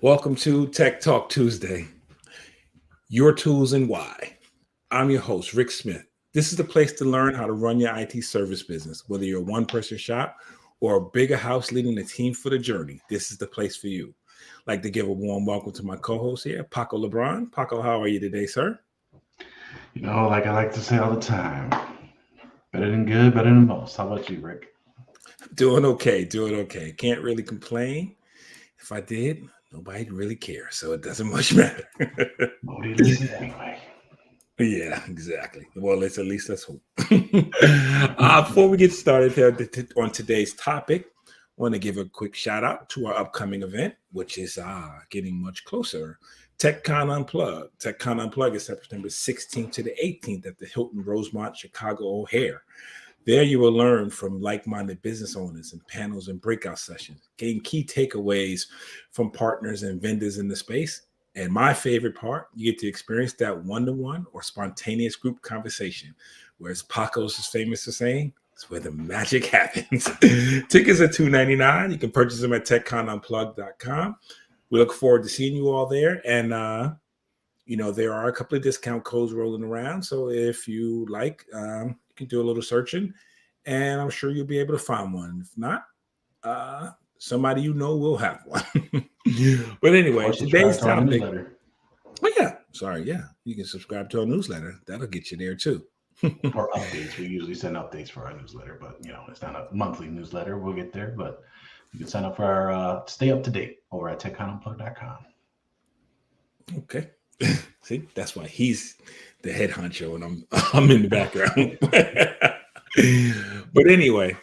Welcome to Tech Talk Tuesday, your tools and why. I'm your host, Rick Smith. This is the place to learn how to run your IT service business. Whether you're a one-person shop or a bigger house leading a team for the journey, this is the place for you. I'd like to give a warm welcome to my co-host here, Paco Lebron. Paco, how are you today, sir? Like I like to say all the time, better than good, better than most. How about you, Rick? Doing okay. Can't really complain. If I did, nobody'd really care, so it doesn't much matter. Nobody listens anyway. Yeah, exactly. Well, let's hope. Before we get started here on today's topic, I want to give a quick shout out to our upcoming event, which is getting much closer. TechCon Unplugged. TechCon Unplugged is September 16th to the 18th at the Hilton Rosemont Chicago O'Hare. There you will learn from like-minded business owners and panels and breakout sessions, gain key takeaways from partners and vendors in the space. And my favorite part, you get to experience that one-to-one or spontaneous group conversation, where as Paco's is famous for saying, it's where the magic happens. Tickets are $2.99. You can purchase them at techconunplugged.com. We look forward to seeing you all there. And, there are a couple of discount codes rolling around. So if you like, you can do a little searching, and I'm sure you'll be able to find one. If not, somebody you know will have one. But anyway, Or today's subscribe to our topic. newsletter. Oh yeah, sorry, yeah. You can subscribe to our newsletter. That'll get you there too. Or updates. We usually send updates for our newsletter, but it's not a monthly newsletter. We'll get there, but you can sign up for our stay up to date over at techconunplugged.com. Okay. See, that's why he's the head honcho and I'm in the background. But anyway,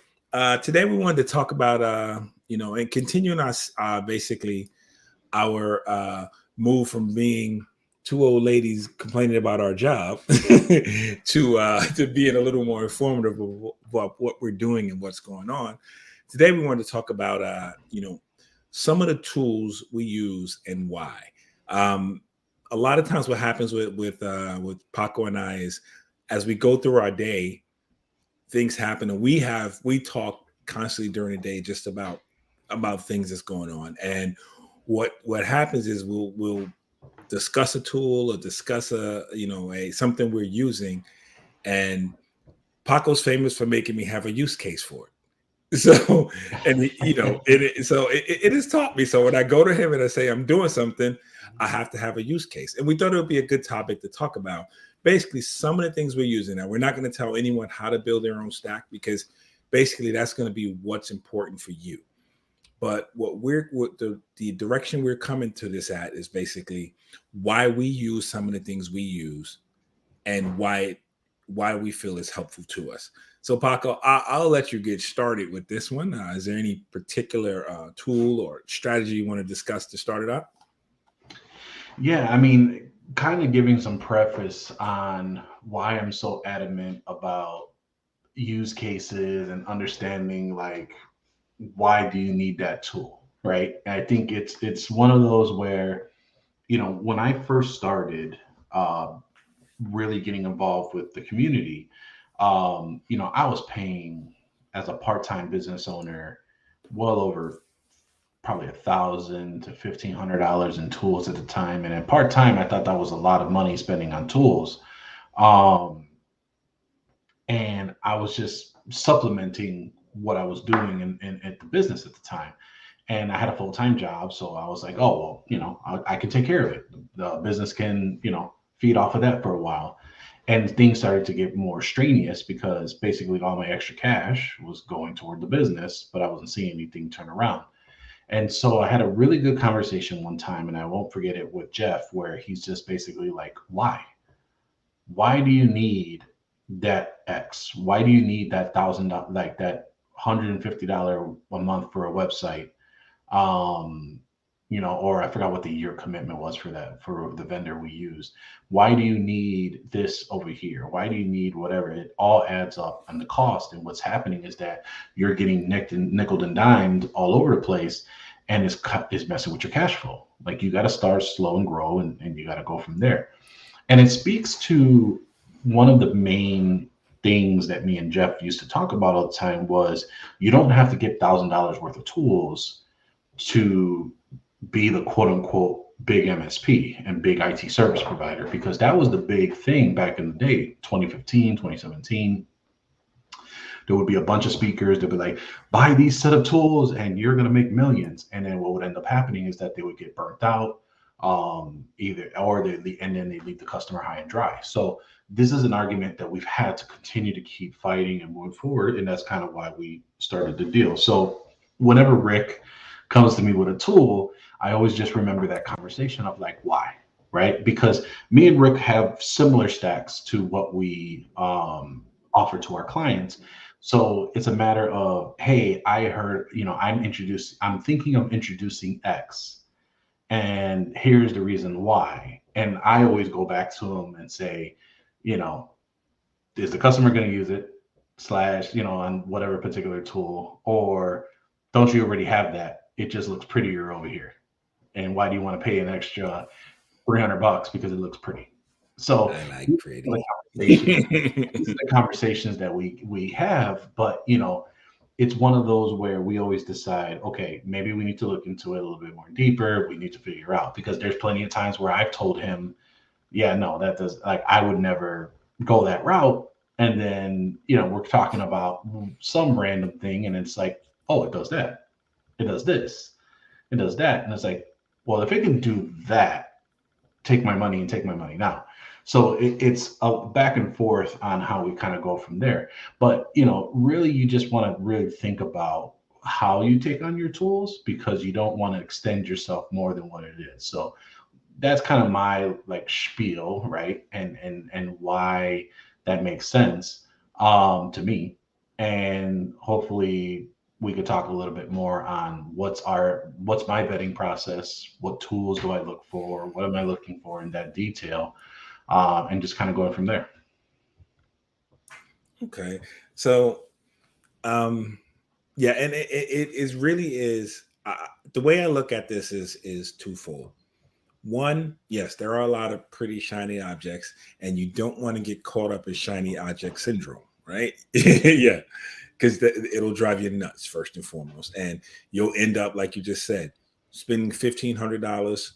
today we wanted to talk about and continuing us basically our move from being two old ladies complaining about our job to being a little more informative about what we're doing and what's going on. Today we wanted to talk about some of the tools we use and why. A lot of times what happens with Paco and I is as we go through our day, things happen, and we talk constantly during the day just about things that's going on. And what happens is we'll discuss a tool or discuss a something we're using, and Paco's famous for making me have a use case for it. So, and it has taught me. So when I go to him and I say I'm doing something, I have to have a use case. And we thought it would be a good topic to talk about. Basically, some of the things we're using now. We're not going to tell anyone how to build their own stack because basically that's going to be what's important for you. But what the direction we're coming to this at is basically why we use some of the things we use and why we feel is helpful to us. So Paco, I'll let you get started with this one. Is there any particular tool or strategy you want to discuss to start it up? Yeah, kind of giving some preface on why I'm so adamant about use cases and understanding why do you need that tool, right? And I think it's one of those where when I first started really getting involved with the community, I was paying as a part-time business owner well over probably $1,000 to $1,500 in tools at the time, and at part-time I thought that was a lot of money spending on tools. And I was just supplementing what I was doing in at the business at the time. And I had a full-time job. So I was like, oh, well, I can take care of it. The business can, feed off of that for a while. And things started to get more strenuous because basically all my extra cash was going toward the business, but I wasn't seeing anything turn around. And so I had a really good conversation one time, and I won't forget it, with Jeff, where he's just basically like, why? Why do you need that X? Why do you need that $1,000, like that $150 a month for a website? Or I forgot what the year commitment was for that, for the vendor we used. Why do you need this over here? Why do you need whatever? It all adds up on the cost. And what's happening is that you're getting nickel and dimed all over the place, and it's messing with your cash flow. Like, you got to start slow and grow, and you got to go from there. And it speaks to one of the main things that me and Jeff used to talk about all the time was you don't have to get $1,000 worth of tools to be the quote unquote big MSP and big IT service provider, because that was the big thing back in the day, 2015, 2017. There would be a bunch of speakers that would be like, buy these set of tools and you're going to make millions. And then what would end up happening is that they would get burnt out, either, or and then they leave the customer high and dry. So this is an argument that we've had to continue to keep fighting and moving forward. And that's kind of why we started the deal. So whenever Rick comes to me with a tool, I always just remember that conversation of like, why? Right? Because me and Rick have similar stacks to what we offer to our clients. So it's a matter of, hey, I heard, I'm thinking of introducing X, and here's the reason why. And I always go back to them and say, you know, is the customer going to use it slash, on whatever particular tool, or don't you already have that? It just looks prettier over here. And why do you want to pay an extra $300 because it looks pretty? So I like pretty. these are the conversations that we have, but it's one of those where we always decide, okay, maybe we need to look into it a little bit more deeper. We need to figure out, because there's plenty of times where I've told him, yeah, no, that does, like, I would never go that route. And then, we're talking about some random thing and it's like, oh, it does that. It does this. It does that. And it's like, well, if it can do that, take my money and take my money now. So it's a back and forth on how we kind of go from there. But, really, you just want to really think about how you take on your tools, because you don't want to extend yourself more than what it is. So that's kind of my like spiel, right? And why that makes sense to me. And hopefully we could talk a little bit more on what's my vetting process, what tools do I look for, what am I looking for in that detail, and just kind of going from there. Okay, so yeah, and it is really is the way I look at this is twofold. One, yes, there are a lot of pretty shiny objects, and you don't want to get caught up in shiny object syndrome, right? Yeah, because it'll drive you nuts first and foremost, and you'll end up, like you just said, spending $1,500.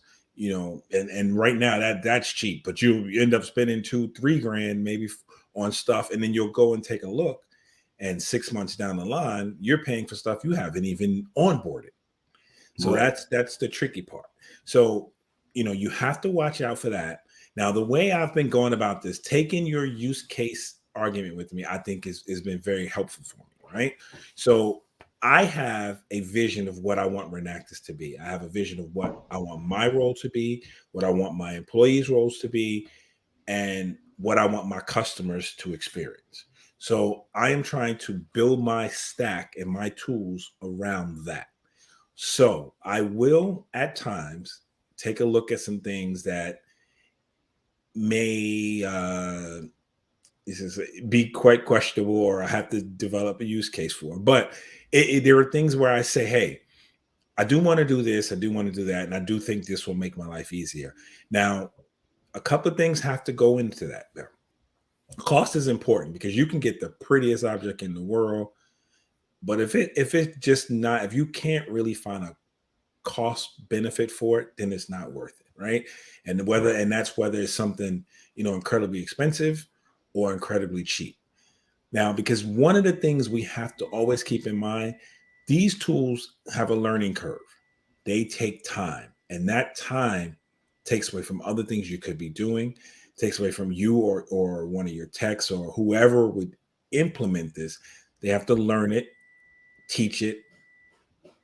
And right now that's cheap, but you end up spending 2-3 grand maybe on stuff, and then you'll go and take a look, and 6 months down the line, you're paying for stuff you haven't even onboarded. So Right. that's the tricky part. So you have to watch out for that. Now, the way I've been going about this, taking your use case argument with me, I think has been very helpful for me, right? So I have a vision of what I want Renactus to be. I have a vision of what I want my role to be, what I want my employees' roles to be, and what I want my customers to experience. So I am trying to build my stack and my tools around that. So I will at times take a look at some things that may be quite questionable, or I have to develop a use case for. But there are things where I say, hey, I do want to do this, I do want to do that, and I do think this will make my life easier. Now, a couple of things have to go into that. There, cost is important, because you can get the prettiest object in the world, but if you can't really find a cost benefit for it, then it's not worth it, right? And that's whether it's something incredibly expensive or incredibly cheap. Now, because one of the things we have to always keep in mind, these tools have a learning curve. They take time, and that time takes away from other things you could be doing, takes away from you or one of your techs or whoever would implement this. They have to learn it, teach it,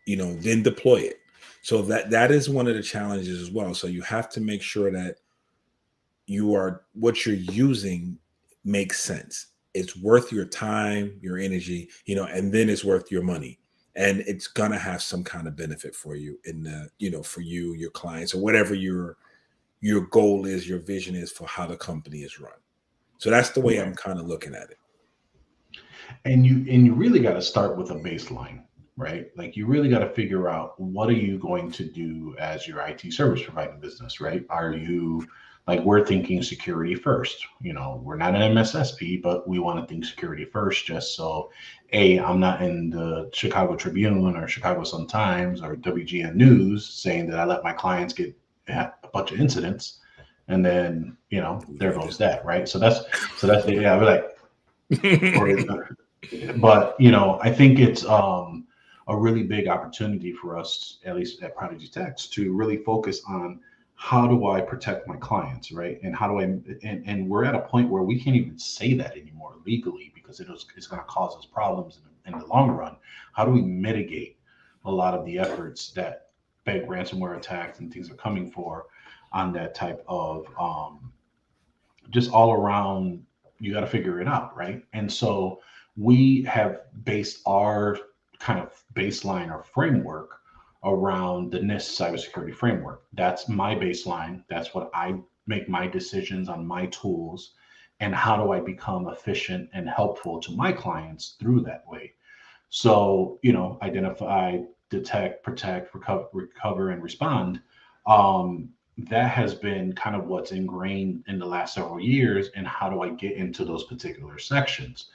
then deploy it. So that is one of the challenges as well. So you have to make sure that what you're using makes sense. It's worth your time, your energy, and then it's worth your money. And it's gonna have some kind of benefit for you for you, your clients, or whatever your goal is, your vision is for how the company is run. So that's the way I'm kind of looking at it. And you really got to start with a baseline, right? Like, you really got to figure out, what are you going to do as your IT service providing business, right? Are you Like we're thinking security first. We're not an MSSP, but we want to think security first, just so I'm not in the Chicago Tribune or Chicago Sun Times or WGN News saying that I let my clients get a bunch of incidents, and then there goes that, right? So that's yeah, we're like, but I think it's a really big opportunity for us, at least at ProdigyTeks, to really focus on how do I protect my clients, right? And how do I and we're at a point where we can't even say that anymore legally because it's going to cause us problems in the long run. How do we mitigate a lot of the efforts that big ransomware attacks and things are coming for on that type of just all around, you got to figure it out, right? And so we have based our kind of baseline or framework around the NIST cybersecurity framework. That's my baseline. That's what I make my decisions on, my tools, and how do I become efficient and helpful to my clients through that way. So, identify, detect, protect, recover, and respond. That has been kind of what's ingrained in the last several years. And how do I get into those particular sections?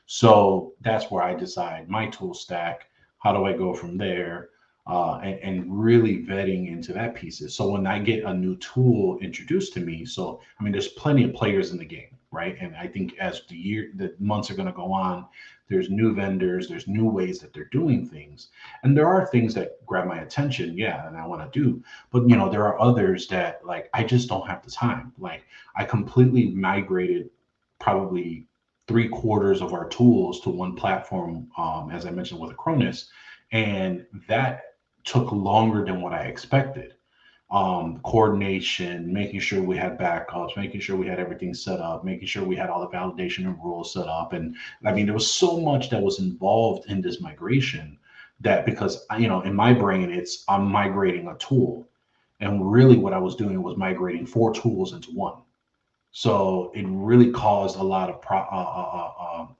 So that's where I decide my tool stack. How do I go from there? And really vetting into that pieces. So when I get a new tool introduced to me, so I mean, there's plenty of players in the game, right? And I think as the months are going to go on, there's new vendors, there's new ways that they're doing things, and there are things that grab my attention, yeah, and I want to do. But there are others that, like, I just don't have the time. Like, I completely migrated probably 3/4 of our tools to one platform, as I mentioned with Acronis, and that took longer than what I expected. Coordination, making sure we had backups, making sure we had everything set up, making sure we had all the validation and rules set up. And I mean, there was so much that was involved in this migration that, because, in my brain, I'm migrating a tool. And really what I was doing was migrating 4 tools into one. So it really caused a lot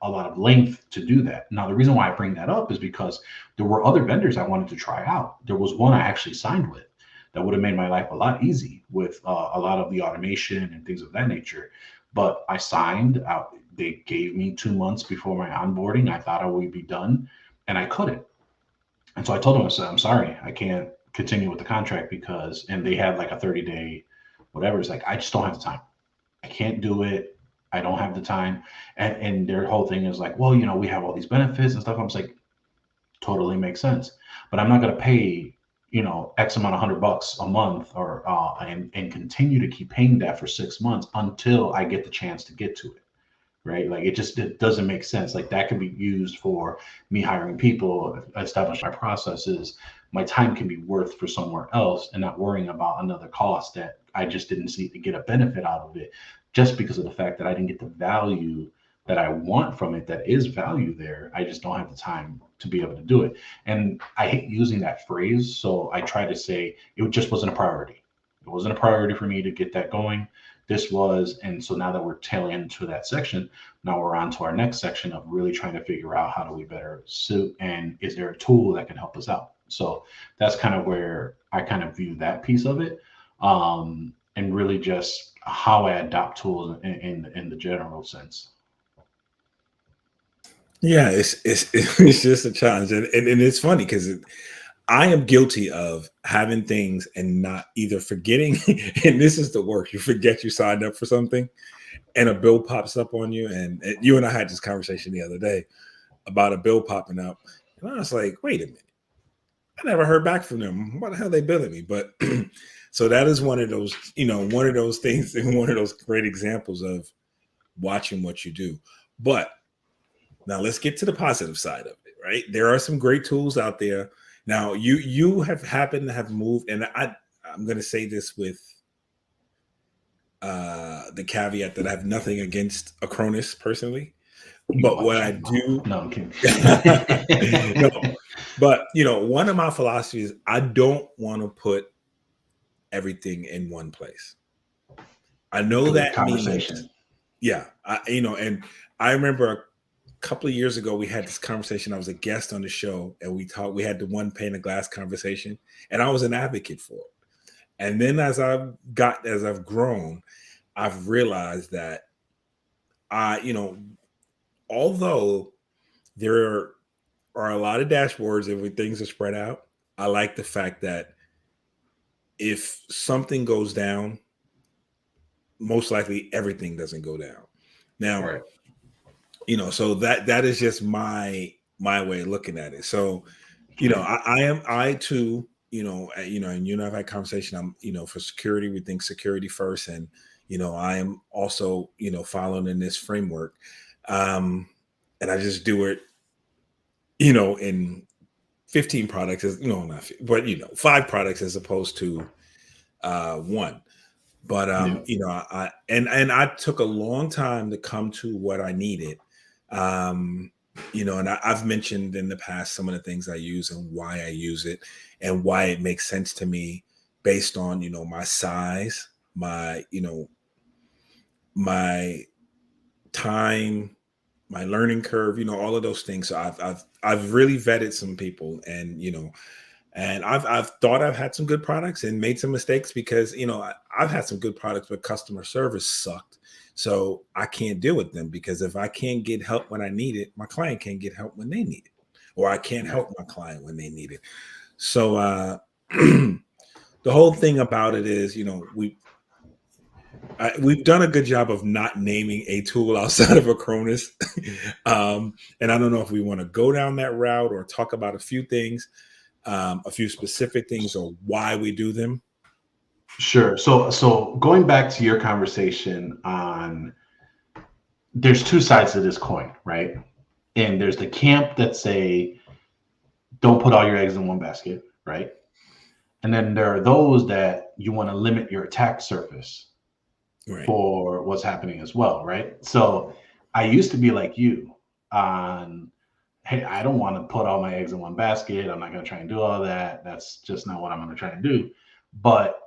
of length to do that. Now, the reason why I bring that up is because there were other vendors I wanted to try out. There was one I actually signed with that would have made my life a lot easy with a lot of the automation and things of that nature. But I signed out. They gave me 2 months before my onboarding. I thought I would be done, and I couldn't. And so I told them, I said, I'm sorry, I can't continue with the contract because, and they had like a 30-day, whatever. It's like, I just don't have the time. I can't do it. I don't have the time. And their whole thing is like, well, we have all these benefits and stuff. I was like, totally makes sense. But I'm not going to pay, X amount of $100 a month or and continue to keep paying that for 6 months until I get the chance to get to it. Right. Like it doesn't make sense. Like that can be used for me hiring people, establishing my processes. My time can be worth for somewhere else and not worrying about another cost that I just didn't see to get a benefit out of it, just because of the fact that I didn't get the value that I want from it. That is value there. I just don't have the time to be able to do it. And I hate using that phrase. So I try to say it just wasn't a priority. It wasn't a priority for me to get that going. This was, and so now that we're tailing into that section, now we're on to our next section of really trying to figure out how do we better suit, and is there a tool that can help us out? So that's kind of where I kind of view that piece of it, and really just how I adopt tools in the general sense. Yeah, it's just a challenge, and it's funny because I am guilty of having things and not either forgetting, and this is the worst. You forget you signed up for something, and a bill pops up on you. And you and I had this conversation the other day about a bill popping up, and I was like, "Wait a minute, I never heard back from them. Why the hell are they billing me?" But so that is one of those, one of those things, and one of those great examples of watching what you do. But now let's get to the positive side of it, right? There are some great tools out there. Now you have happened to have moved, and I'm going to say this with the caveat that I have nothing against Acronis personally, but what I do, no, I'm kidding. no, but one of my philosophies, I don't want to put everything in one place. I know Good that conversation. means, yeah, and I remember couple of years ago, we had this conversation. I was a guest on the show, and we had the one pane of glass conversation, and I was an advocate for it. And then as I've grown, I've realized that you know, although there are a lot of dashboards and when things are spread out, I like the fact that if something goes down, most likely everything doesn't go down. Now, Right. so that is just my way of looking at it. So, I too, and you and I've had conversation. I'm, for security, we think security first, and I am also, following in this framework, and I just do it, in 15 products, as not, but 5 products as opposed to one. But Yeah. and I took a long time to come to what I needed. Um, and I've mentioned in the past some of the things I use and why I use it and why it makes sense to me based on, my size, my, my time, my learning curve, all of those things. So I've really vetted some people, and I've thought I've had some good products and made some mistakes because I've had some good products, but customer service sucked. So I can't deal with them because if I can't get help when I need it, my client can't get help when they need it, or I can't Right. help my client when they need it. So the whole thing about it is, we've done a good job of not naming a tool outside of Acronis. And I don't know if we want to go down that route or talk about a few things, a few specific things, or why we do them. Sure. So going back to your conversation on, there's two sides to this coin, right? And there's the camp that say, don't put all your eggs in one basket, right? And then there are those that you want to limit your attack surface Right. for what's happening as well, right? So I used to be like you on, hey, I don't want to put all my eggs in one basket. I'm not going to try and do all that. That's just not what I'm going to try and do. But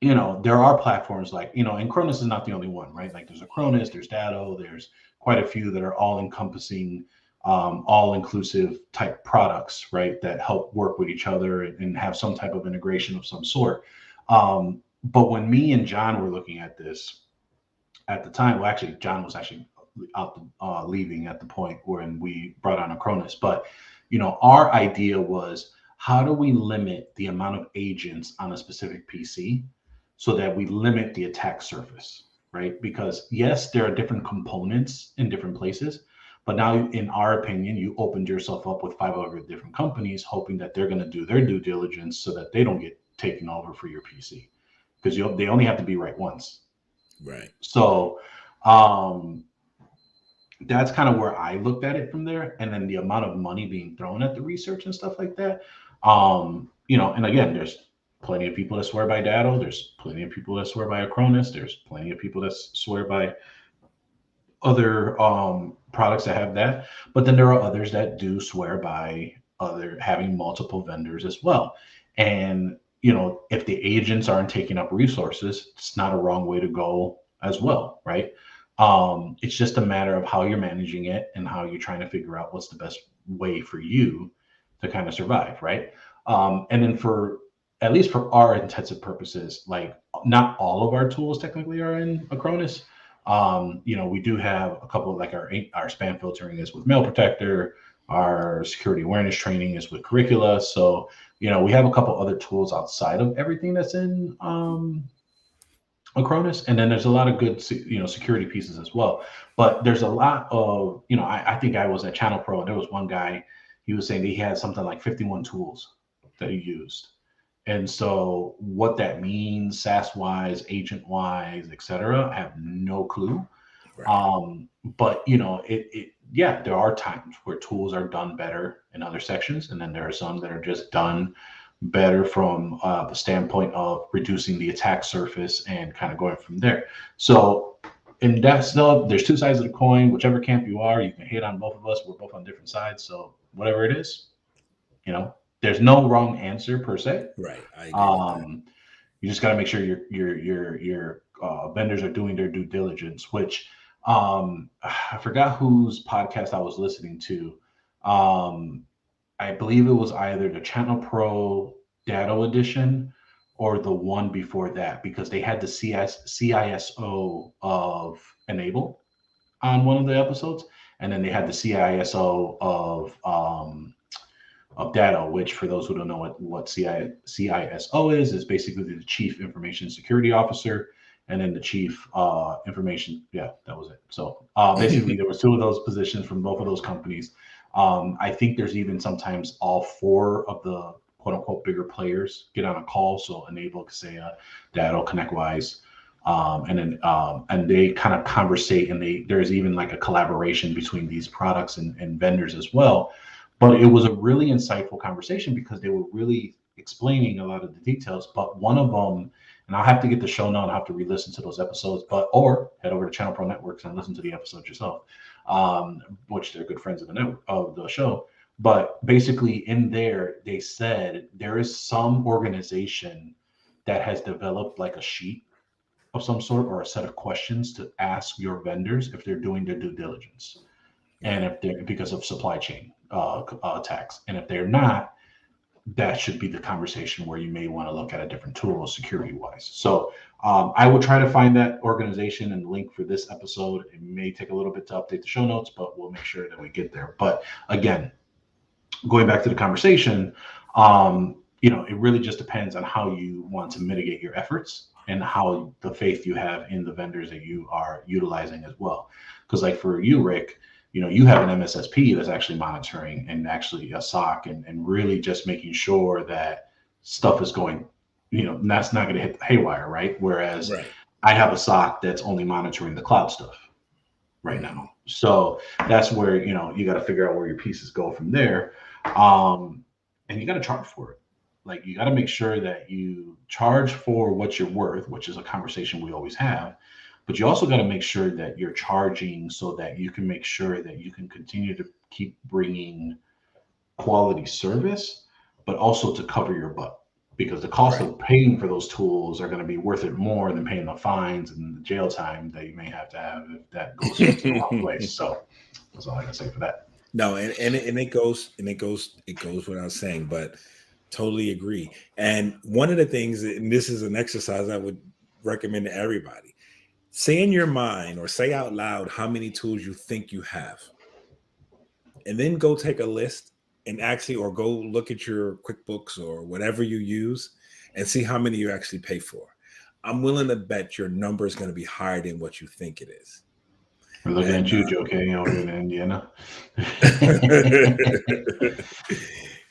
there are platforms like, and Cronus is not the only one, right? Like there's a Cronus, there's Datto, there's quite a few that are all encompassing, all inclusive type products, right? That help work with each other and have some type of integration of some sort. But when me and John were looking at this at the time, well, actually, John was actually out leaving at the point when we brought on Acronis. But our idea was, how do we limit the amount of agents on a specific PC so that we limit the attack surface, right? Because yes, there are different components in different places, but now, in our opinion, you opened yourself up with 500 different companies, hoping that they're going to do their due diligence so that they don't get taken over for your PC, because they only have to be right once. Right. So um, that's kind of where I looked at it from there. And then the amount of money being thrown at the research and stuff like that. And again, there's plenty of people that swear by Datto. There's plenty of people that swear by Acronis. There's plenty of people that swear by other products that have that. But then there are others that do swear by other having multiple vendors as well. And if the agents aren't taking up resources, it's not a wrong way to go as well, right? It's just a matter of how you're managing it and how you're trying to figure out what's the best way for you to kind of survive, right? And then for, at least for our intensive purposes, like not all of our tools technically are in Acronis. We do have a couple of, like our spam filtering is with Mail Protector, our security awareness training is with Curricula. So, we have a couple other tools outside of everything that's in Acronis, and then there's a lot of good, security pieces as well. But there's a lot of, I think I was at Channel Pro, and there was one guy, he was saying that he had something like 51 tools that he used. And so what that means, SaaS wise, agent wise, et cetera, I have no clue. Right. But yeah, there are times where tools are done better in other sections, and then there are some that are just done better from the standpoint of reducing the attack surface and kind of going from there. So, and that's still, there's two sides of the coin. Whichever camp you are, you can hate on both of us. We're both on different sides. So whatever it is, there's no wrong answer per se. Right. I agree with that. You just got to make sure your vendors are doing their due diligence. Which I forgot whose podcast I was listening to. I believe it was either the Channel Pro Datto edition or the one before that, because they had the CISO of Enable on one of the episodes, and then they had the CISO of Datto, which, for those who don't know what CISO is basically the Chief Information Security Officer, and then the Chief Information. Yeah, that was it. So basically, there was two of those positions from both of those companies. I think there's even sometimes all four of the quote unquote bigger players get on a call. So Enable, Kaseya, Datto, ConnectWise, and they kind of conversate, and there's even like a collaboration between these products and vendors as well. But it was a really insightful conversation because they were really explaining a lot of the details. But one of them, and I'll have to get the show note, I'll have to re-listen to those episodes, or head over to Channel Pro Networks and listen to the episode yourself, which they're good friends of the show. But basically in there, they said there is some organization that has developed like a sheet of some sort or a set of questions to ask your vendors if they're doing their due diligence, and if they're, because of supply chain attacks, and if they're not, that should be the conversation where you may want to look at a different tool security wise. So I will try to find that organization and link for this episode. It may take a little bit to update the show notes, but we'll make sure that we get there. But again, going back to the conversation, it really just depends on how you want to mitigate your efforts and how the faith you have in the vendors that you are utilizing as well. Because like for you, Rick, you have an MSSP that's actually monitoring, and actually a SOC, and really just making sure that stuff is going, that's not going to hit the haywire, right? Whereas I have a SOC that's only monitoring the cloud stuff right now. So that's where, you got to figure out where your pieces go from there. And you got to charge for it. Like, you got to make sure that you charge for what you're worth, which is a conversation we always have. But you also got to make sure that you're charging so that you can make sure that you can continue to keep bringing quality service, but also to cover your butt, because the cost of paying for those tools are going to be worth it more than paying the fines and the jail time that you may have to have if that goes to the wrong place. So that's all I can say for that. No, and it goes without saying, but totally agree. And one of the things, and this is an exercise I would recommend to everybody, say in your mind or say out loud how many tools you think you have, and then go take a list and actually, or go look at your QuickBooks or whatever you use and see how many you actually pay for. I'm willing to bet your number is going to be higher than what you think it is. We're looking at you, Joe K, over in Indiana.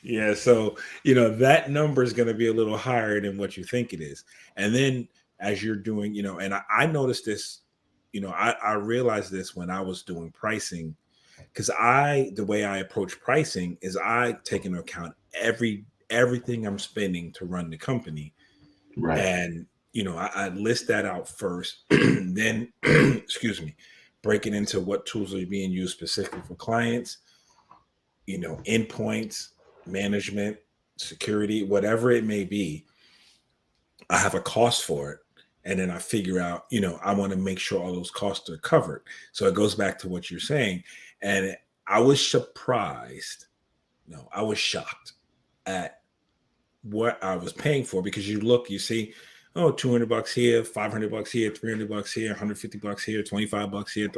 Yeah, so that number is going to be a little higher than what you think it is. And then as you're doing, and I noticed this, I realized this when I was doing pricing, because the way I approach pricing is I take into account everything I'm spending to run the company. Right. And, I list that out first, then, excuse me, break it into what tools are being used specifically for clients, endpoints, management, security, whatever it may be. I have a cost for it. And then I figure out, I want to make sure all those costs are covered. So it goes back to what you're saying. And I was surprised. No, I was shocked at what I was paying for, because you see, $200 here, $500 here, $300 here, $150 here, $25 here,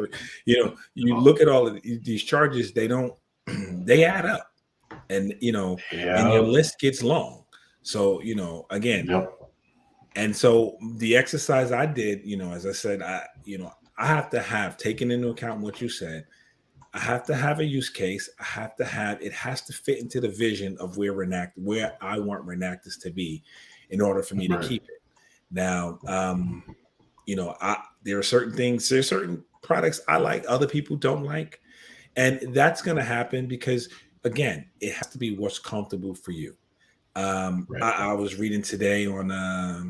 you look at all of these charges, they add up, and and your list gets long. So again, and so the exercise I did, as I said, I have to have taken into account what you said. I have to have a use case. It has to fit into the vision of where I want Renactus to be in order for me to keep it. Now, there are certain products I like, other people don't like. And that's going to happen because, again, it has to be what's comfortable for you. I was reading today on, I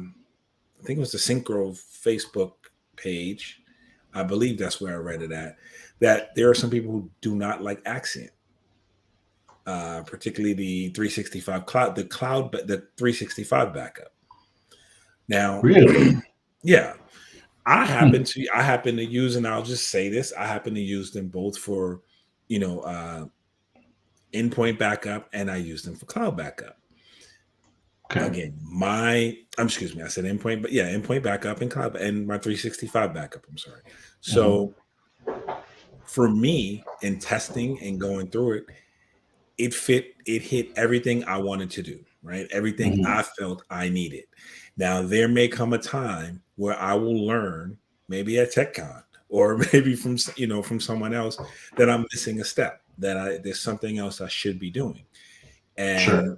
think it was the Synchro Facebook page. I believe that's where I read it at, that there are some people who do not like Accent, particularly the 365 cloud, the 365 backup. Now, really, yeah, I happen to use, and I'll just say this, I happen to use them both for, endpoint backup, and I use them for cloud backup. Okay. Again, excuse me, I said endpoint, but yeah, endpoint backup and cloud and my 365 backup. I'm sorry. Hmm. So for me in testing and going through it, it hit everything I wanted to do, right? Everything Hmm. I felt I needed. Now there may come a time where I will learn, maybe at TechCon or maybe from from someone else, that I'm missing a step, that there's something else I should be doing. Sure.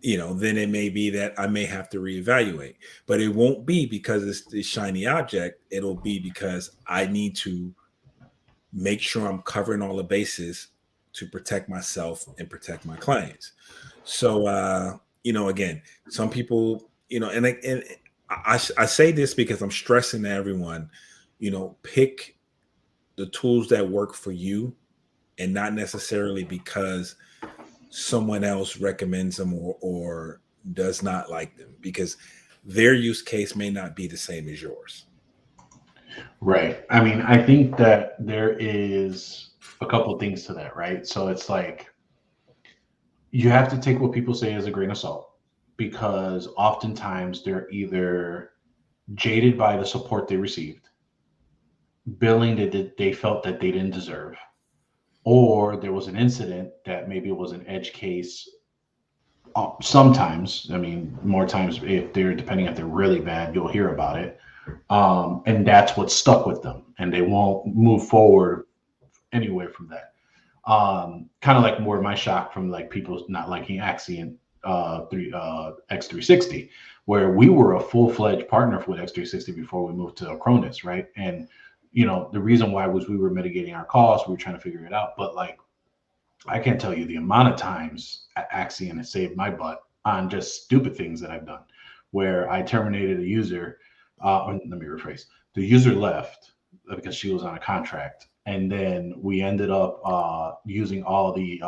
And then it may be that I may have to reevaluate, but it won't be because it's the shiny object. It'll be because I need to make sure I'm covering all the bases to protect myself and protect my clients. So, again, some people, I say this because I'm stressing to everyone, pick the tools that work for you, and not necessarily because someone else recommends them or does not like them, because their use case may not be the same as yours. Right. I mean, I think that there is a couple of things to that, right? So it's like you have to take what people say as a grain of salt because oftentimes they're either jaded by the support they received, billing that they felt that they didn't deserve, or there was an incident that maybe it was an edge case. Sometimes, I mean, more times if they're depending if they're really bad, you'll hear about it, and that's what stuck with them, and they won't move forward anywhere from that. Kind of like more of my shock from like people not liking Axie X360, where we were a full fledged partner with X360 before we moved to Acronis, right? And the reason why was we were mitigating our costs, we were trying to figure it out, but like I can't tell you the amount of times Axiom has saved my butt on just stupid things that I've done, where I terminated a user. Let me rephrase: the user left because she was on a contract, and then we ended up using all the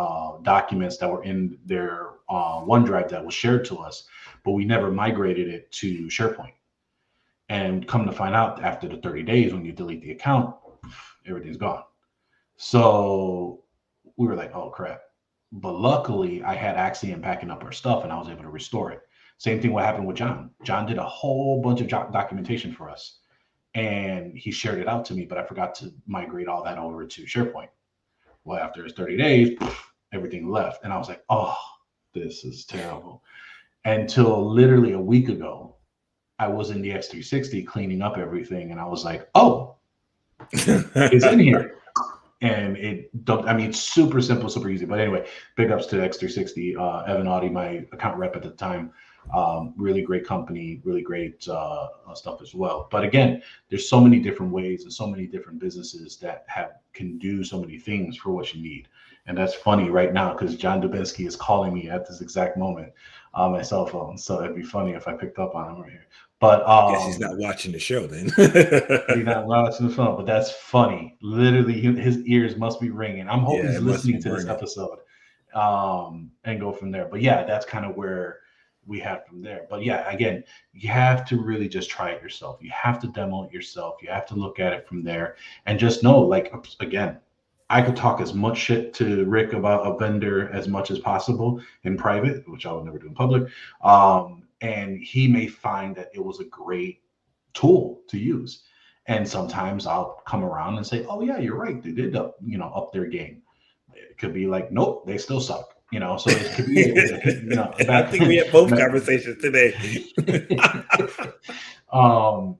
documents that were in their OneDrive that was shared to us, but we never migrated it to SharePoint. And come to find out, after the 30 days, when you delete the account, everything's gone. So we were like, oh crap. But luckily, I had Axiom packing up our stuff and I was able to restore it. Same thing what happened with John. John did a whole bunch of documentation for us and he shared it out to me, but I forgot to migrate all that over to SharePoint. Well, after his 30 days, everything left. And I was like, oh, this is terrible. Until literally a week ago, I was in the X360 cleaning up everything and I was like, oh, it's in here. And I mean, it's super simple, super easy. But anyway, big ups to X360. Evan Audie, my account rep at the time, really great company, really great stuff as well. But again, there's so many different ways and so many different businesses that can do so many things for what you need. And that's funny right now because John Dubinsky is calling me at this exact moment on my cell phone. So it'd be funny if I picked up on him right here. But Guess he's not watching the show then. he's not watching the phone, but that's funny. Literally, his ears must be ringing. I'm hoping Yeah, he's it must be listening to this burning. episode, and go from there. But yeah, that's kind of where we have from there. But yeah, again, you have to really just try it yourself. You have to demo it yourself. You have to look at it from there, and just know, like again, I could talk as much shit to Rick about a vendor as much as possible in private, which I would never do in public. And he may find that it was a great tool to use. And sometimes I'll come around and say, "Oh yeah, you're right. They did up their game." It could be like, "Nope, they still suck." So it could be I back. think we had both conversations today. um,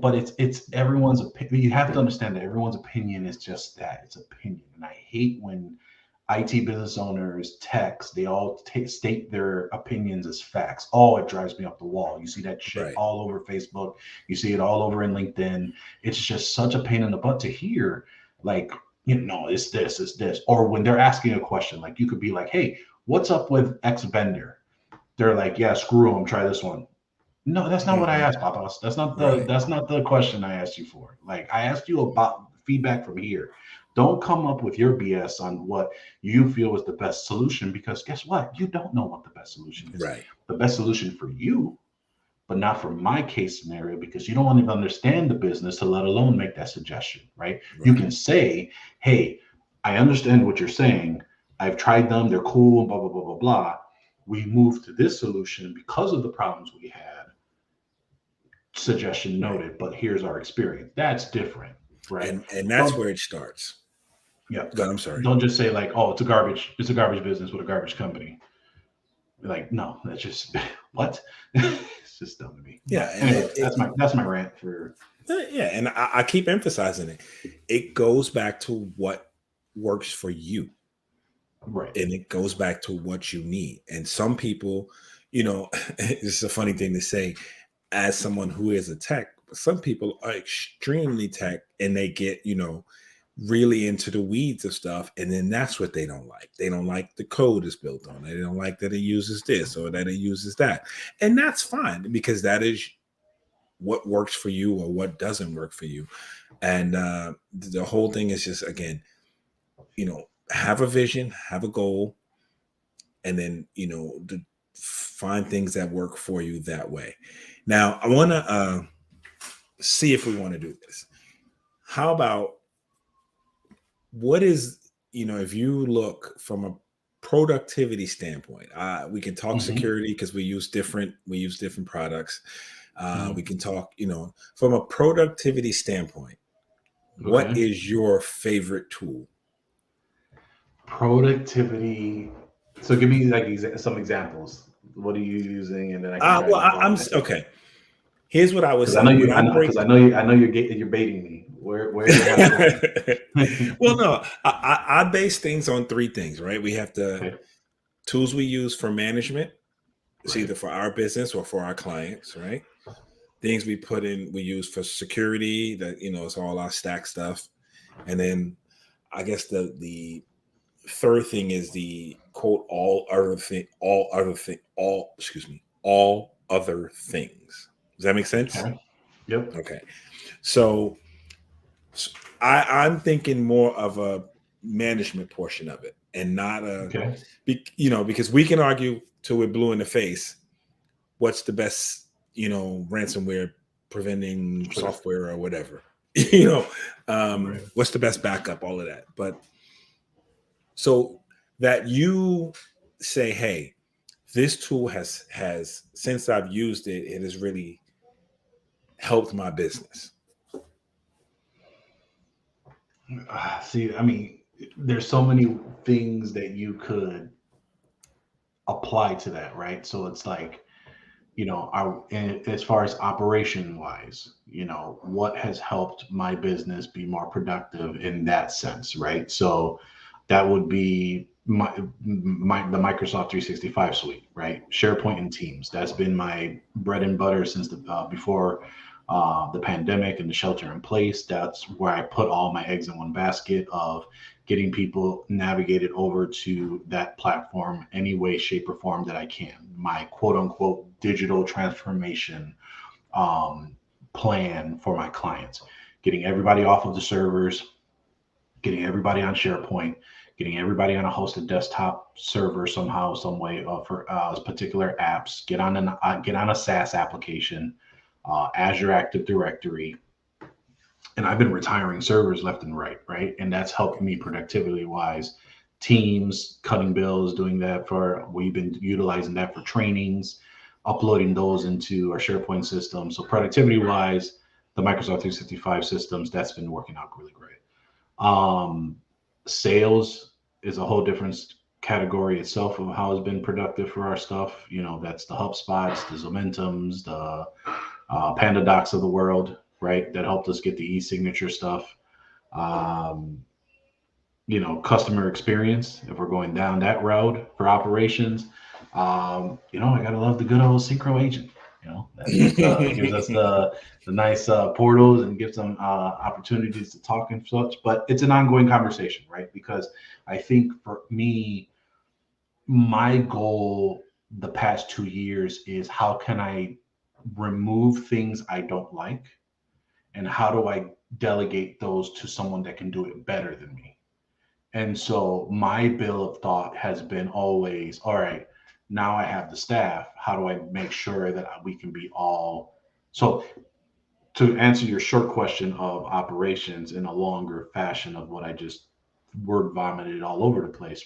but it's everyone's opinion. You have to understand that everyone's opinion is just that. It's opinion, and I hate when IT business owners, techs, they all state their opinions as facts. Oh, it drives me up the wall. You see that shit Right. all over Facebook. You see it all over in LinkedIn. It's just such a pain in the butt to hear. Like, it's this, it's this. Or when they're asking a question, like you could be like, hey, what's up with X vendor? They're like, yeah, screw them. Try this one. No, that's not what I asked, Papas. Right. That's not the question I asked you for. Like I asked you about feedback from here. Don't come up with your BS on what you feel is the best solution because guess what? You don't know what the best solution is. Right. The best solution for you, but not for my case scenario because you don't want to understand the business to let alone make that suggestion, right? You Right. can say, hey, I understand what you're saying. I've tried them, they're cool, blah, blah, blah, blah, blah. we moved to this solution because of the problems we had. Suggestion noted, but here's our experience. That's different, right? And that's Don't where it starts. yeah. God, I'm sorry. Don't just say like, oh, it's a garbage business with a garbage company. Like, no, that's just what? It's just dumb to me. Yeah, But and anyway, that's my rant for. yeah, and I keep emphasizing it. It goes back to what works for you, Right. and it goes back to what you need. And some people, it's a funny thing to say as someone who is a tech, some people are extremely tech and they get, really into the weeds of stuff. And then that's what they don't like. They don't like the code is built on. They don't like that it uses this or that it uses that. And that's fine because that is what works for you or what doesn't work for you. And the whole thing is just, again, have a vision, have a goal, and then, find things that work for you that way. Now, I want to see if we want to do this. How about what is, if you look from a productivity standpoint, we can talk security because we use different products. We can talk, from a productivity standpoint, what is your favorite tool? Productivity. So give me like some examples. What are you using? And then I can Well, I'm okay. Here's what I would say. I know you. I know you're baiting me. Where Well, no, I base things on three things, right? We have the tools we use for management. It's either for our business or for our clients, right? Things we use for security, that it's all our stack stuff. And then I guess the third thing is the quote all other things. Does that make sense? Okay. Yep. Okay. So I'm thinking more of a management portion of it and not because we can argue till we're blue in the face. What's the best, ransomware preventing software or whatever, what's the best backup, all of that. But so that you say, hey, this tool has since I've used it, it has really helped my business. See, I mean, there's so many things that you could apply to that, right? So it's like, as far as operation wise, what has helped my business be more productive in that sense, right? So that would be the Microsoft 365 suite, right? SharePoint and Teams. That's been my bread and butter since before the pandemic and the shelter in place. That's where I put all my eggs in one basket of getting people navigated over to that platform any way, shape, or form that I can. My quote unquote digital transformation plan for my clients, getting everybody off of the servers, getting everybody on SharePoint, getting everybody on a hosted desktop server somehow, some way for particular apps, get on a SaaS application, Azure Active Directory. And I've been retiring servers left and right. And that's helped me productivity wise. Teams, cutting bills, doing that we've been utilizing that for trainings, uploading those into our SharePoint system. So productivity wise, the Microsoft 365 systems, that's been working out really great. Sales is a whole different category itself of how it's been productive for our stuff. That's the HubSpots, the Zomentums, the PandaDocs of the world, right? That helped us get the e-signature stuff. Customer experience, if we're going down that road for operations, I gotta love the good old Synchro agent. That just gives us the nice portals and gives them opportunities to talk and such. But it's an ongoing conversation, right? Because I think for me, my goal the past 2 years is how can I remove things I don't like, and how do I delegate those to someone that can do it better than me? And so my bill of thought has been always, all right, now I have the staff. How do I make sure that we can be all? So to answer your short question of operations in a longer fashion of what I just word vomited all over the place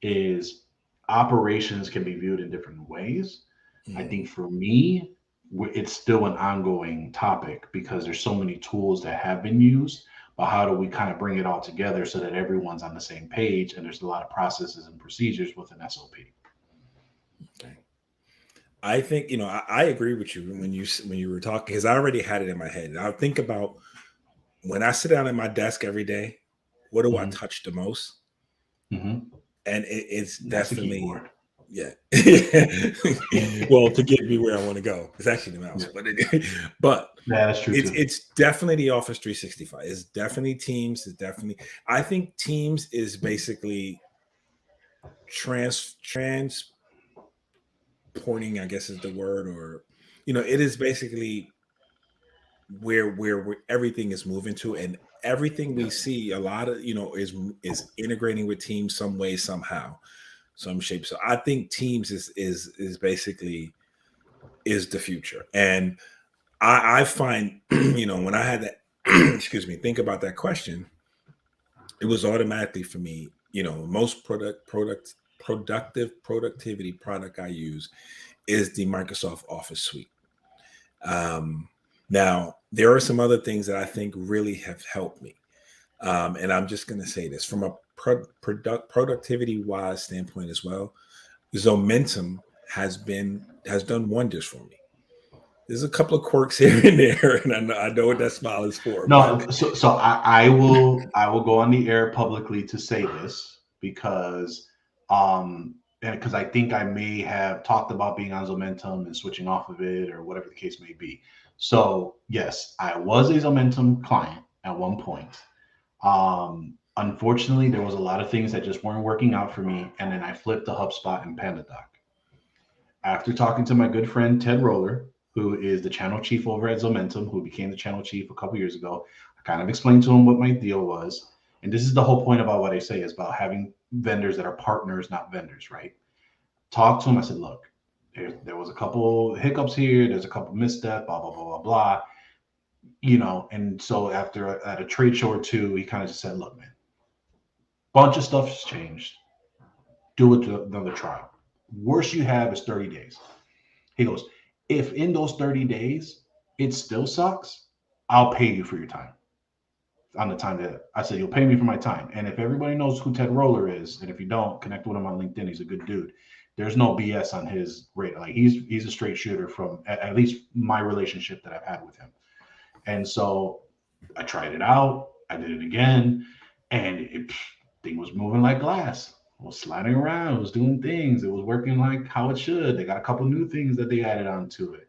is operations can be viewed in different ways. I think for me, it's still an ongoing topic because there's so many tools that have been used. But how do we kind of bring it all together so that everyone's on the same page and there's a lot of processes and procedures with an SOP? Okay. I think I agree with you when you were talking because I already had it in my head. And I think about when I sit down at my desk every day, what do I Mm-hmm. touch the most? Mm-hmm. And it's That's the definitely keyboard. yeah. Well, to get me where I want to go, it's actually the mouse, Yeah. but Yeah, that's true too. it's definitely the Office 365. It's definitely Teams. It's definitely. I think Teams is basically transporting, I guess is the word, or it is basically where everything is moving to, and everything we see a lot of is integrating with Teams some way, somehow, some shape. So I think Teams is basically is the future. And I find when I had that excuse me, think about that question, it was automatically for me, most productivity product I use is the Microsoft Office suite. Now there are some other things that I think really have helped me. And I'm just going to say this from a productivity wise standpoint as well. Zomentum has done wonders for me. There's a couple of quirks here and there, and I know what that smile is for. But No, so I will go on the air publicly to say this because and because I think I may have talked about being on Zomentum and switching off of it or whatever the case may be. So yes, I was a Zomentum client at one point. Unfortunately, there was a lot of things that just weren't working out for me, and then I flipped to HubSpot and PandaDoc. After talking to my good friend Ted Roller, who is the channel chief over at Zomentum, who became the channel chief a couple years ago, I kind of explained to him what my deal was. And this is the whole point about what I say is about having vendors that are partners, not vendors, right? Talk to him. I said, look, there was a couple hiccups here. There's a couple missteps, blah, blah, blah, blah, blah. And so after at a trade show or two, he kind of just said, look, man, bunch of stuff has changed. Do it another trial. Worst you have is 30 days. He goes, if in those 30 days it still sucks, I'll pay you for your time. On the time that I said, you'll pay me for my time. And if everybody knows who Ted Roller is, and if you don't, connect with him on LinkedIn. He's a good dude. There's no BS on his rate. Like he's a straight shooter from at least my relationship that I've had with him. And so I tried it out. I did it again, and thing was moving like glass. I was sliding around. It was doing things. It was working like how it should. They got a couple new things that they added onto it.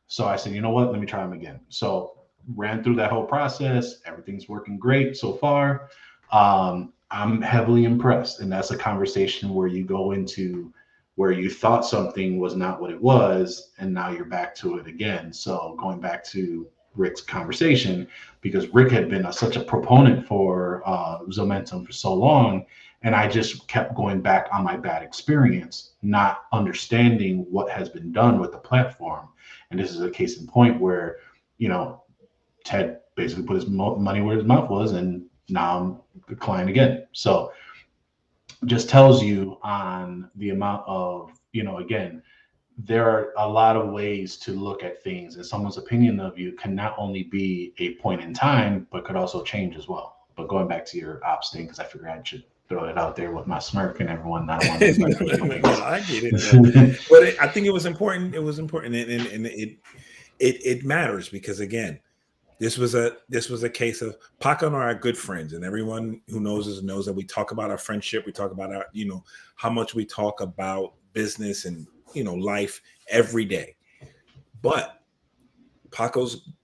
So I said, you know what? Let me try them again. So ran through that whole process. Everything's working great so far. I'm heavily impressed, and that's a conversation where you go into where you thought something was not what it was, and now you're back to it again. So going back to Rick's conversation, because Rick had been such a proponent for Zomentum for so long, and I just kept going back on my bad experience, not understanding what has been done with the platform. And this is a case in point where, Ted basically put his money where his mouth was, and now I'm the client again. So just tells you on the amount of, again, there are a lot of ways to look at things, and someone's opinion of you can not only be a point in time, but could also change as well. But going back to your ops thing, because I figured I should throw it out there with my smirk and everyone not wanting to start no, I get it. But I think it was important. It was important, and it matters because again, this was a case of Paco and I are good friends, and everyone who knows us knows that we talk about our friendship. We talk about our, how much we talk about business and life every day. But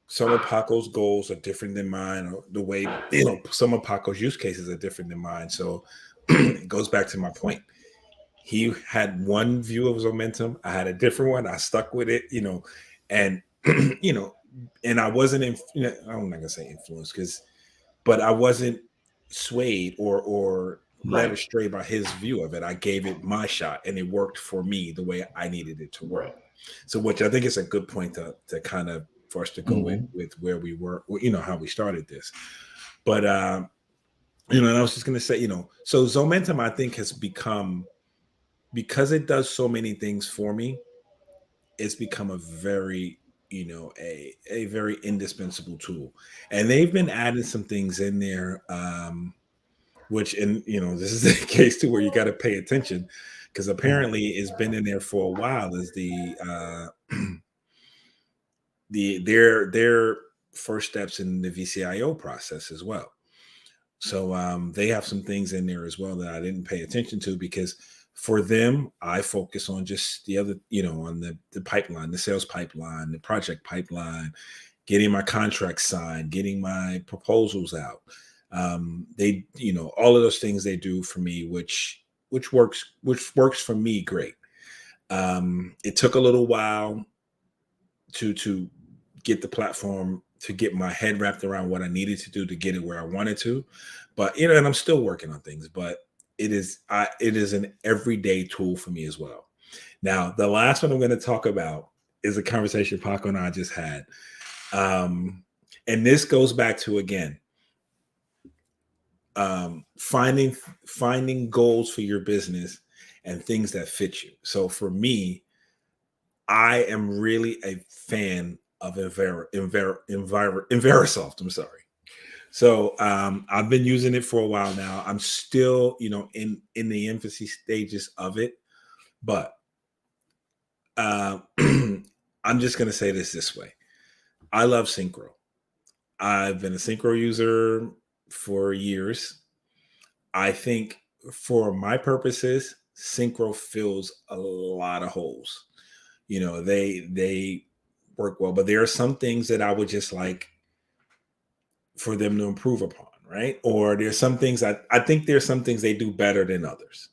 some of Paco's goals are different than mine, or the way some of Paco's use cases are different than mine. So it goes back to my point. He had one view of Zomentum. I had a different one. I stuck with it, and and I wasn't I'm not gonna say influenced but I wasn't swayed or led Right. astray by his view of it. I gave it my shot, and it worked for me the way I needed it to work. Right. So, which I think is a good point to kind of for us to go with where we were, how we started this. But and I was just gonna say, so Zomentum, I think, has become because it does so many things for me, it's become a very, a very indispensable tool. And they've been adding some things in there, which, and this is the case too where you got to pay attention, because apparently it's been in there for a while. Is the their first steps in the VCIO process as well. So they have some things in there as well that I didn't pay attention to, because for them, I focus on just the other, on the pipeline, the sales pipeline, the project pipeline, getting my contracts signed, getting my proposals out. They, all of those things they do for me, which works for me great. It took a little while to get the platform, to get my head wrapped around what I needed to do to get it where I wanted to. But and I'm still working on things, but it is an everyday tool for me as well. Now, the last one I'm going to talk about is a conversation Paco and I just had. And this goes back to, again, finding goals for your business and things that fit you. So for me, I am really a fan of Inverasoft. I'm sorry. So I've been using it for a while now. I'm still, in the infancy stages of it, but I'm just going to say this way. I love Synchro. I've been a Synchro user for years. I think for my purposes, Synchro fills a lot of holes. They work well, but there are some things that I would just like for them to improve upon, right? Or there's some things I think there's some things they do better than others.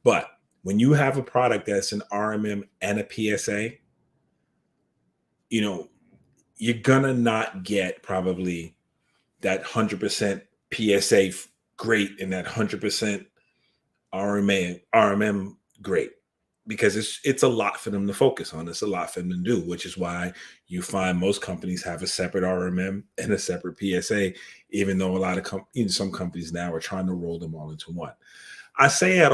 But when you have a product that's an RMM and a PSA, you're gonna not get probably that 100% PSA great and that 100% RMM great, because it's a lot for them to focus on. It's a lot for them to do, which is why you find most companies have a separate RMM and a separate PSA, even though a lot of some companies now are trying to roll them all into one. I say that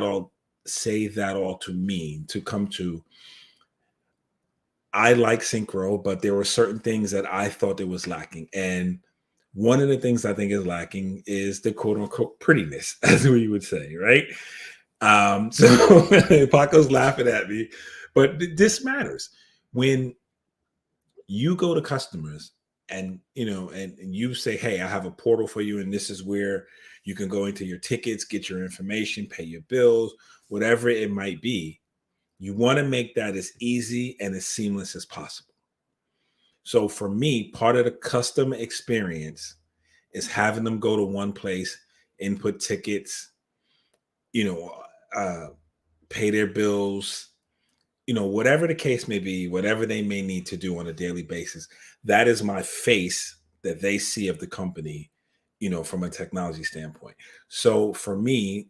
all to mean to come to, I like Synchro, but there were certain things that I thought it was lacking. And one of the things I think is lacking is the quote unquote prettiness, as we would say, right? So Paco's laughing at me, but this matters. When you go to customers and you say, hey, I have a portal for you, and this is where you can go into your tickets, get your information, pay your bills, whatever it might be, you want to make that as easy and as seamless as possible. So for me, part of the custom experience is having them go to one place, input tickets, pay their bills, whatever the case may be, whatever they may need to do on a daily basis. That is my face that they see of the company, from a technology standpoint. So for me,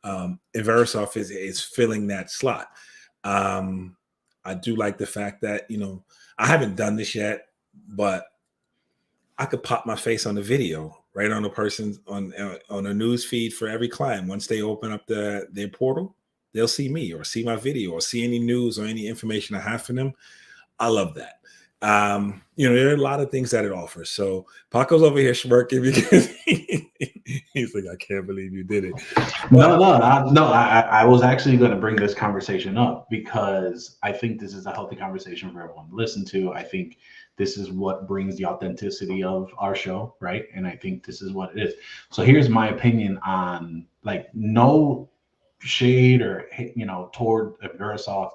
Inverasoft is filling that slot. I do like the fact that, I haven't done this yet, but I could pop my face on the video right on a person's on a news feed for every client. Once they open up their portal, they'll see me or see my video or see any news or any information I have for them. I love that. There are a lot of things that it offers. So Paco's over here smirking because he's like, I can't believe you did it. No. I was actually going to bring this conversation up because I think this is a healthy conversation for everyone to listen to. I think this is what brings the authenticity of our show, right? And I think this is what it is. So here's my opinion on, like, no shade or toward Inverasoft,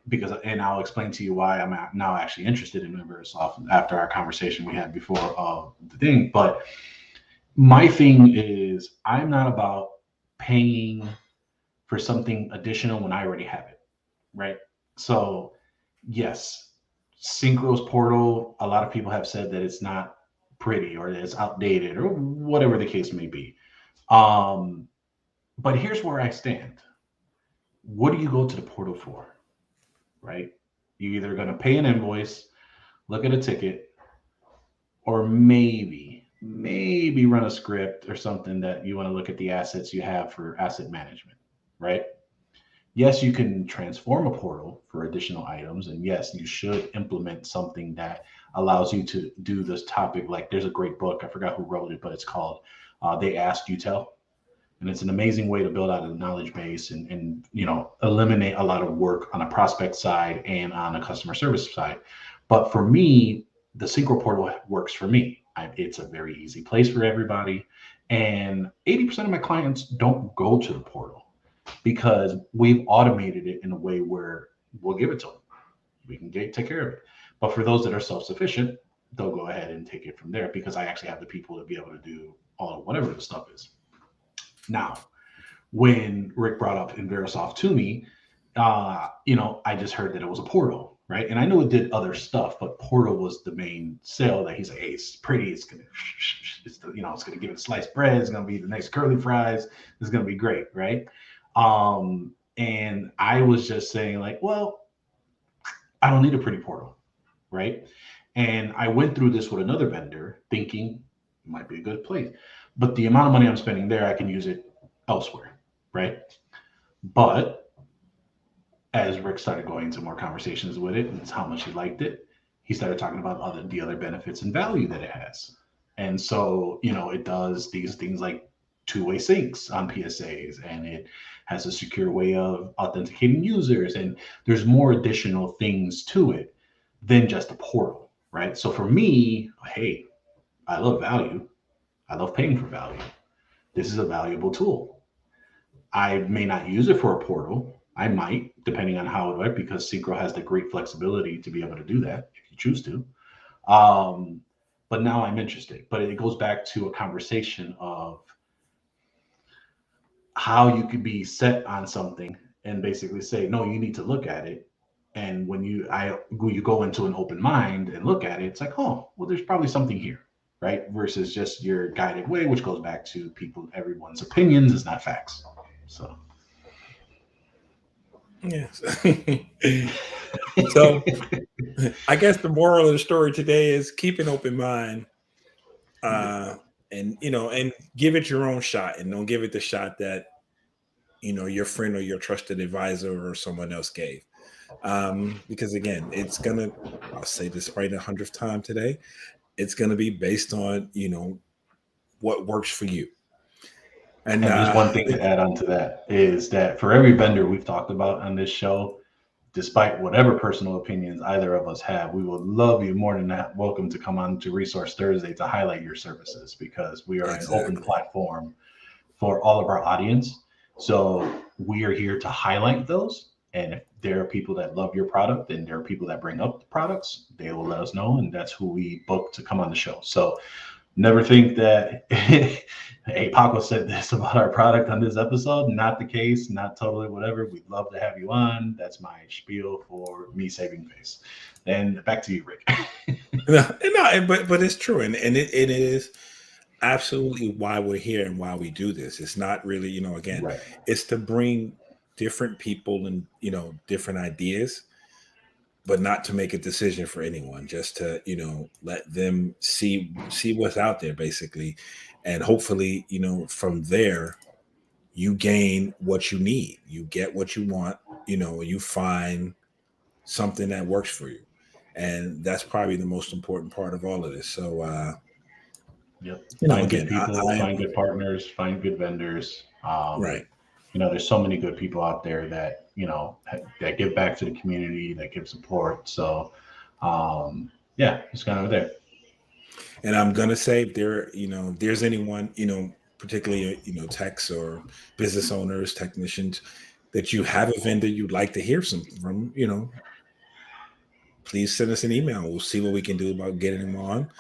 because, and I'll explain to you why I'm now actually interested in Inverasoft after our conversation we had before the thing. But my thing is, I'm not about paying for something additional when I already have it, right? So yes, Synchro's portal, a lot of people have said that it's not pretty or that it's outdated or whatever the case may be. But here's where I stand. What do you go to the portal for, right? You're either going to pay an invoice, look at a ticket, or maybe maybe run a script or something that you want to look at the assets you have for asset management, right? Yes, you can transform a portal for additional items. And yes, you should implement something that allows you to do this topic. Like there's a great book, I forgot who wrote it, but it's called They Ask You Tell. And it's an amazing way to build out a knowledge base and eliminate a lot of work on a prospect side and on a customer service side. But for me, the Synchro portal works for me. It's a very easy place for everybody. And 80% of my clients don't go to the portal because we've automated it in a way where we'll give it to them. We can take care of it. But for those that are self-sufficient, they'll go ahead and take it from there because I actually have the people to be able to do all of whatever the stuff is. Now, when Rick brought up Inverasoft to me, I just heard that it was a portal, right? And I knew it did other stuff, but portal was the main sale that he's like, hey, it's pretty. It's gonna, it's gonna give it sliced bread. It's gonna be the next curly fries. It's gonna be great, right? And I was just saying like, well, I don't need a pretty portal, right? And I went through this with another vendor thinking it might be a good place, but the amount of money I'm spending there, I can use it elsewhere, right? But as Rick started going into more conversations with it and how much he liked it, he started talking about the other benefits and value that it has. And so, it does these things like two-way syncs on PSAs, and it has a secure way of authenticating users. And there's more additional things to it than just a portal, right? So for me, hey, I love value. I love paying for value. This is a valuable tool. I may not use it for a portal. I might, depending on how it works, because Synchro has the great flexibility to be able to do that if you choose to. But now I'm interested. But it goes back to a conversation of how you could be set on something and basically say, no, you need to look at it. And when you go into an open mind and look at it, it's like, oh, well, there's probably something here, right? Versus just your guided way, which goes back to everyone's opinions is not facts. So. Yes. So I guess the moral of the story today is keep an open mind, and give it your own shot, and don't give it the shot that your friend or your trusted advisor or someone else gave. Because again, I'll say this right 100th time today, it's gonna be based on what works for you. And there's one thing to add on to that is that for every vendor we've talked about on this show, despite whatever personal opinions either of us have, we would love you more than that. Welcome to come on to Resource Thursday to highlight your services, because we are an open platform for all of our audience. So we are here to highlight those. And if there are people that love your product and there are people that bring up the products, they will let us know. And that's who we book to come on the show. So never think that, hey, Paco said this about our product on this episode. Not the case, not totally whatever. We'd love to have you on. That's my spiel for me saving face. And back to you, Rick. But it's true. And it is absolutely why we're here and why we do this. It's not really, again, right. It's to bring different people and, different ideas, but not to make a decision for anyone, just to, let them see what's out there basically. And hopefully, from there, you gain what you need, you get what you want, you find something that works for you. And that's probably the most important part of all of this. So, yep. Find good people, find good partners, find good vendors. Right. There's so many good people out there that, that give back to the community, that give support. So, it's kind of there. And I'm going to say if there's anyone, particularly, techs or business owners, technicians, that you have a vendor you'd like to hear something from, please send us an email. We'll see what we can do about getting them on.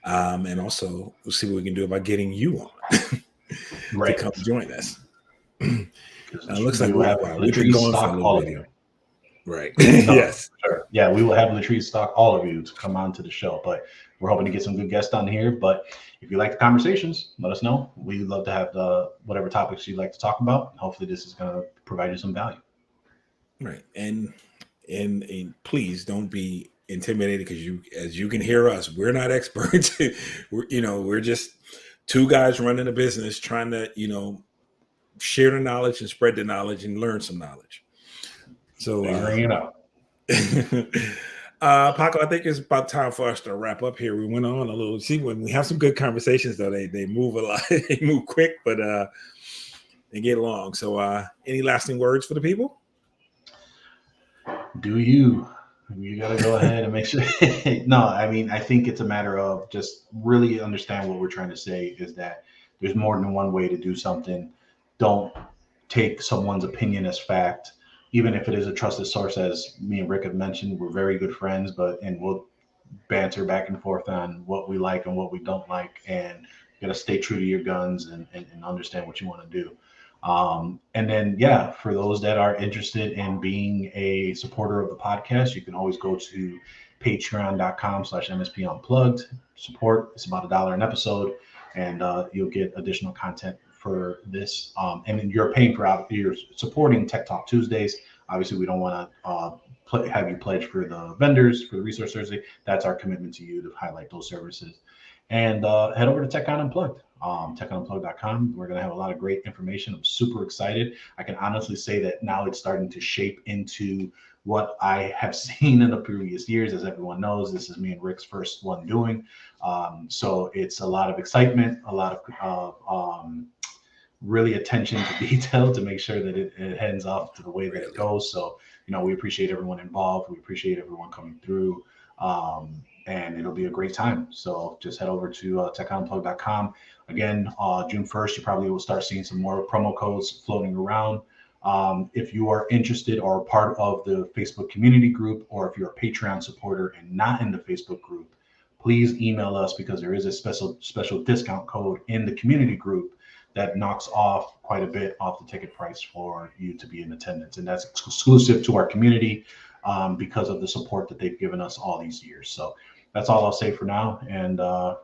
And also we'll see what we can do about getting you on to come join us. Looks like we've been going for a little bit here. Right. Yes. Sure. Yeah, we will have Latrice stock all of you to come on to the show, but we're hoping to get some good guests on here. But if you like the conversations, let us know. We'd love to have whatever topics you'd like to talk about. Hopefully this is going to provide you some value. Right. And please don't be intimidated because as you can hear us, we're not experts. We're just two guys running a business trying to, share the knowledge and spread the knowledge and learn some knowledge. So figuring it out. Paco, I think it's about time for us to wrap up here. We went on a little. See, when we have some good conversations, though, they move a lot. They move quick, but they get long. So any lasting words for the people? Do you got to go ahead and make sure. No, I mean, I think it's a matter of just really understand what we're trying to say is that there's more than one way to do something. Don't take someone's opinion as fact, even if it is a trusted source. As me and Rick have mentioned, we're very good friends, and we'll banter back and forth on what we like and what we don't like, and you got to stay true to your guns and understand what you want to do. And then, yeah, for those that are interested in being a supporter of the podcast, you can always go to patreon.com/MSP Unplugged. Support. It's about $1 an episode, and you'll get additional content for this. And then you're supporting Tech Talk Tuesdays. Obviously, we don't want to have you pledge for the vendors for the Resource Thursday. That's our commitment to you to highlight those services. And head over to TechCon Unplugged, techunplugged.com. We're going to have a lot of great information. I'm super excited. I can honestly say that now it's starting to shape into what I have seen in the previous years. As everyone knows, this is me and Rick's first one doing. So it's a lot of excitement, a lot of really attention to detail to make sure that it heads off to the way that it goes. So, we appreciate everyone involved. We appreciate everyone coming through. And it'll be a great time. So just head over to techunplugged.com. Again, June 1st, you probably will start seeing some more promo codes floating around. If you are interested or part of the Facebook community group, or if you're a Patreon supporter and not in the Facebook group, please email us, because there is a special discount code in the community group that knocks off quite a bit off the ticket price for you to be in attendance. And that's exclusive to our community because of the support that they've given us all these years. So that's all I'll say for now. And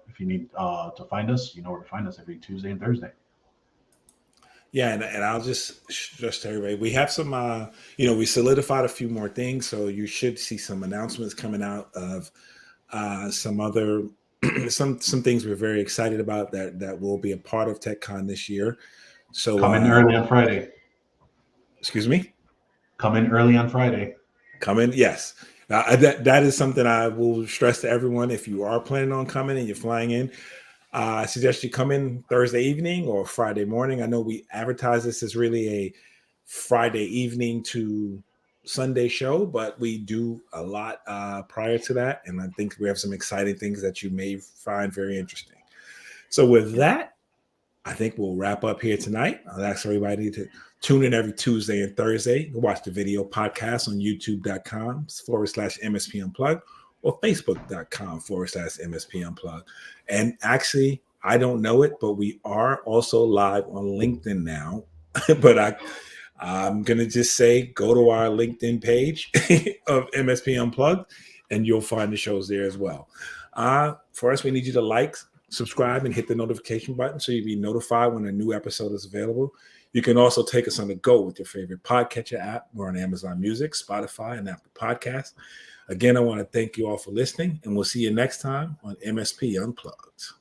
if you need to find us, you know where to find us every Tuesday and Thursday. Yeah, and I'll just stress to everybody, we have some, we solidified a few more things. So you should see some announcements coming out of some other, some things we're very excited about that will be a part of TechCon this year. So come in early on Friday. Excuse me? Come in early on Friday. Come in, yes. That is something I will stress to everyone. If you are planning on coming and you're flying in, I suggest you come in Thursday evening or Friday morning. I know we advertise this as really a Friday evening to Sunday show, but we do a lot prior to that. And I think we have some exciting things that you may find very interesting. So with that, I think we'll wrap up here tonight. I'll ask everybody to tune in every Tuesday and Thursday. Watch the video podcast on youtube.com/MSP Unplugged or facebook.com/MSP Unplugged. And actually, I don't know it, but we are also live on LinkedIn now. But I'm going to just say, go to our LinkedIn page of MSP Unplugged, and you'll find the shows there as well. For us, we need you to like, subscribe, and hit the notification button so you'll be notified when a new episode is available. You can also take us on the go with your favorite podcatcher app. We're on Amazon Music, Spotify, and Apple Podcasts. Again, I want to thank you all for listening, and we'll see you next time on MSP Unplugged.